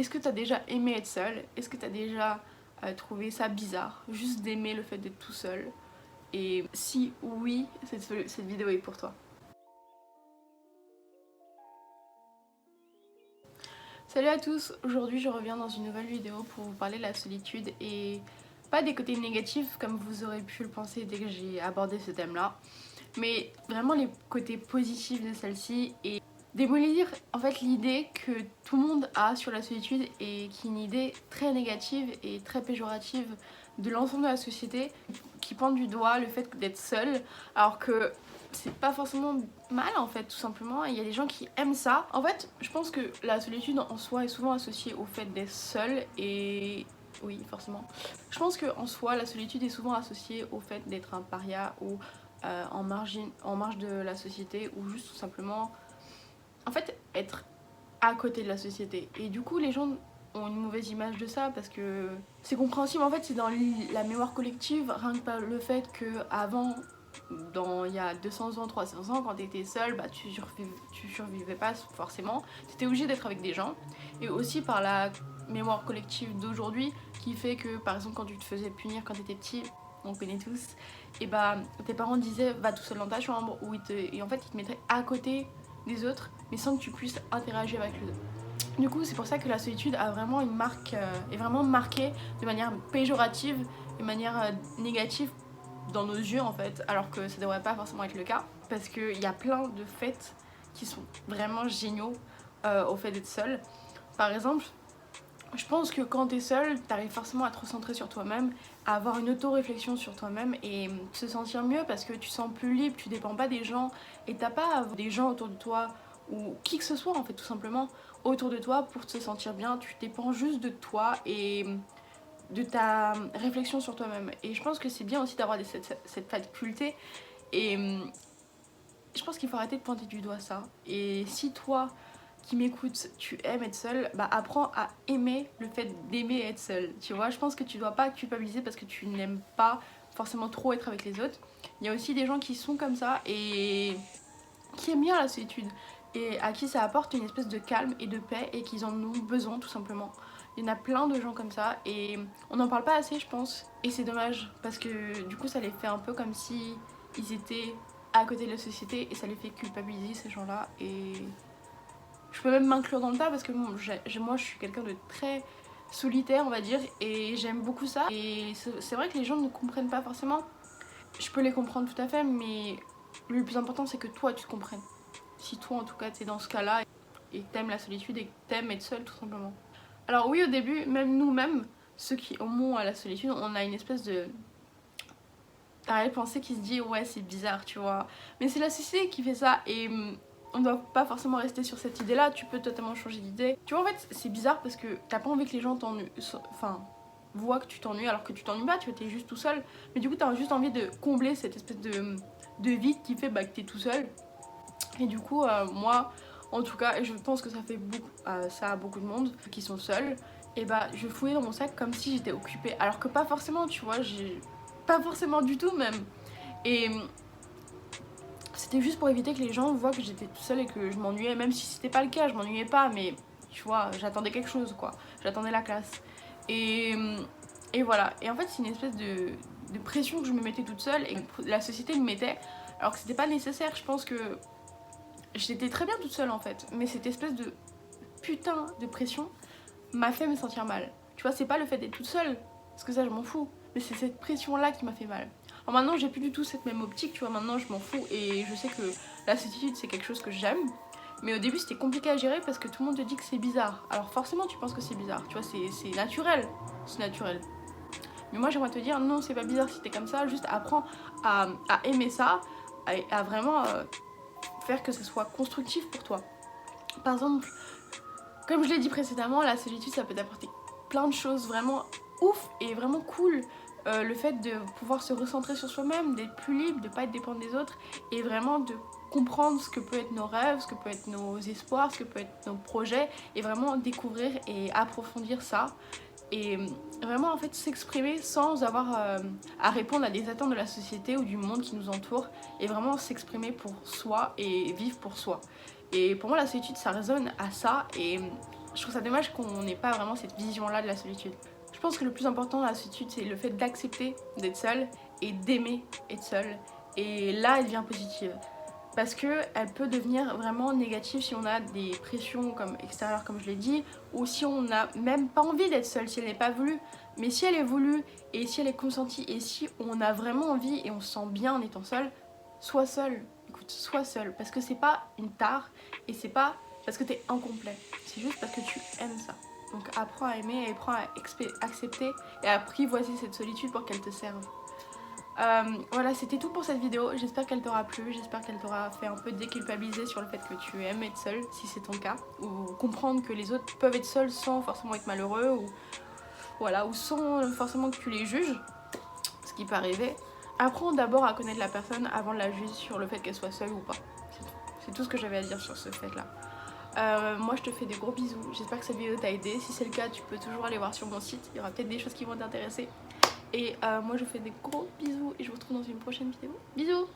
Est-ce que tu as déjà aimé être seul? Est-ce que tu as déjà trouvé ça bizarre, juste d'aimer le fait d'être tout seul? Et si oui, cette vidéo est pour toi. Salut à tous, aujourd'hui je reviens dans une nouvelle vidéo pour vous parler de la solitude et pas des côtés négatifs comme vous aurez pu le penser dès que j'ai abordé ce thème là, mais vraiment les côtés positifs de celle-ci et démolir en fait l'idée que tout le monde a sur la solitude et qui est une idée très négative et très péjorative de l'ensemble de la société qui pointe du doigt le fait d'être seul alors que c'est pas forcément mal en fait tout simplement. Il y a des gens qui aiment ça. En fait je pense que la solitude en soi est souvent associée au fait d'être seul et oui forcément. Je pense qu'en soi la solitude est souvent associée au fait d'être un paria ou en marge de la société ou juste tout simplement en fait être à côté de la société. Et du coup les gens ont une mauvaise image de ça parce que c'est compréhensible en fait, c'est dans la mémoire collective, rien que par le fait que avant il y a 200 ans, 300 ans, quand t'étais seul, bah tu survivais pas forcément, t'étais obligé d'être avec des gens. Et aussi par la mémoire collective d'aujourd'hui qui fait que par exemple quand tu te faisais punir quand t'étais petit, on connaît tous, et bah tes parents disaient va tout seul dans ta chambre ou et en fait ils te mettaient à côté des autres mais sans que tu puisses interagir avec les autres. Du coup c'est pour ça que la solitude a vraiment une marque, est vraiment marquée de manière péjorative, de manière négative dans nos yeux en fait, alors que ça devrait pas forcément être le cas parce qu'il y a plein de faits qui sont vraiment géniaux au fait d'être seul. Par exemple, je pense que quand t'es seul, t'arrives forcément à te recentrer sur toi-même, à avoir une auto-réflexion sur toi-même et te sentir mieux parce que tu te sens plus libre, tu dépends pas des gens et t'as pas à avoir des gens autour de toi ou qui que ce soit en fait tout simplement autour de toi pour te sentir bien, tu dépends juste de toi et de ta réflexion sur toi-même. Et je pense que c'est bien aussi d'avoir cette faculté et je pense qu'il faut arrêter de pointer du doigt ça. Et si toi qui m'écoutes, tu aimes être seul, bah apprends à aimer le fait d'aimer être seul. Tu vois, je pense que tu dois pas culpabiliser parce que tu n'aimes pas forcément trop être avec les autres. Il y a aussi des gens qui sont comme ça et qui aiment bien la solitude et à qui ça apporte une espèce de calme et de paix et qu'ils en ont besoin tout simplement. Il y en a plein de gens comme ça et on n'en parle pas assez je pense et c'est dommage parce que du coup ça les fait un peu comme si ils étaient à côté de la société et ça les fait culpabiliser ces gens là et je peux même m'inclure dans le tas parce que moi je suis quelqu'un de très solitaire on va dire et j'aime beaucoup ça et c'est vrai que les gens ne comprennent pas forcément. Je peux les comprendre tout à fait mais le plus important c'est que toi tu te comprennes. Si toi en tout cas t'es dans ce cas là et que t'aimes la solitude et que t'aimes être seul tout simplement. Alors oui au début même nous-mêmes ceux qui aimons à la solitude on a une espèce de arrière-pensée qui se dit ouais c'est bizarre tu vois mais c'est la société qui fait ça et on ne doit pas forcément rester sur cette idée là, tu peux totalement changer d'idée. Tu vois en fait c'est bizarre parce que t'as pas envie que les gens t'ennuient, enfin voient que tu t'ennuies alors que tu t'ennuies pas, tu vois t'es juste tout seul mais du coup t'as juste envie de combler cette espèce de vide qui fait bah, que t'es tout seul. Et du coup, moi, en tout cas, et je pense que ça fait beaucoup, ça à beaucoup de monde qui sont seuls, et bah je fouillais dans mon sac comme si j'étais occupée. Alors que pas forcément, tu vois, pas forcément du tout même. Et c'était juste pour éviter que les gens voient que j'étais toute seule et que je m'ennuyais, même si c'était pas le cas, je m'ennuyais pas, mais tu vois, j'attendais quelque chose quoi. J'attendais la classe. Et, et voilà. Et en fait, c'est une espèce de pression que je me mettais toute seule et que la société me mettait, alors que c'était pas nécessaire. Je pense que j'étais très bien toute seule en fait, mais cette espèce de putain de pression m'a fait me sentir mal. Tu vois, c'est pas le fait d'être toute seule, parce que ça je m'en fous, mais c'est cette pression là qui m'a fait mal. Alors maintenant j'ai plus du tout cette même optique, tu vois, maintenant je m'en fous et je sais que la solitude c'est quelque chose que j'aime. Mais au début c'était compliqué à gérer parce que tout le monde te dit que c'est bizarre. Alors forcément tu penses que c'est bizarre, tu vois, c'est naturel, c'est naturel. Mais moi j'aimerais te dire non c'est pas bizarre si t'es comme ça, juste apprends à aimer ça, à vraiment faire que ce soit constructif pour toi. Par exemple, comme je l'ai dit précédemment, la solitude ça peut t'apporter plein de choses vraiment ouf et vraiment cool. Le fait de pouvoir se recentrer sur soi-même, d'être plus libre, de pas être dépendant des autres et vraiment de comprendre ce que peut être nos rêves, ce que peut être nos espoirs, ce que peut être nos projets et vraiment découvrir et approfondir ça et vraiment en fait s'exprimer sans avoir à répondre à des attentes de la société ou du monde qui nous entoure et vraiment s'exprimer pour soi et vivre pour soi. Et pour moi la solitude ça résonne à ça et Je trouve ça dommage qu'on n'ait pas vraiment cette vision-là de la solitude. Je pense que le plus important dans la solitude, c'est le fait d'accepter d'être seule et d'aimer être seule. Et là, elle devient positive. Parce qu'elle peut devenir vraiment négative si on a des pressions comme extérieures, comme je l'ai dit, ou si on n'a même pas envie d'être seule, si elle n'est pas voulue. Mais si elle est voulue, et si elle est consentie, et si on a vraiment envie et on se sent bien en étant seule, sois seule. Écoute, sois seule. Parce que c'est pas une tare, et c'est pas parce que t'es incomplet. C'est juste parce que tu aimes ça. Donc apprends à aimer, et apprends à accepter et à apprivoiser cette solitude pour qu'elle te serve. Voilà, c'était tout pour cette vidéo. J'espère qu'elle t'aura plu, j'espère qu'elle t'aura fait un peu déculpabiliser sur le fait que tu aimes être seule, si c'est ton cas, ou comprendre que les autres peuvent être seuls sans forcément être malheureux, ou voilà, ou sans forcément que tu les juges, ce qui peut arriver. Apprends d'abord à connaître la personne avant de la juger sur le fait qu'elle soit seule ou pas. C'est tout ce que j'avais à dire sur ce fait-là. Moi je te fais des gros bisous, j'espère que cette vidéo t'a aidé. Si c'est le cas, tu peux toujours aller voir sur mon site, il y aura peut-être des choses qui vont t'intéresser. Et moi je vous fais des gros bisous et je vous retrouve dans une prochaine vidéo. Bisous!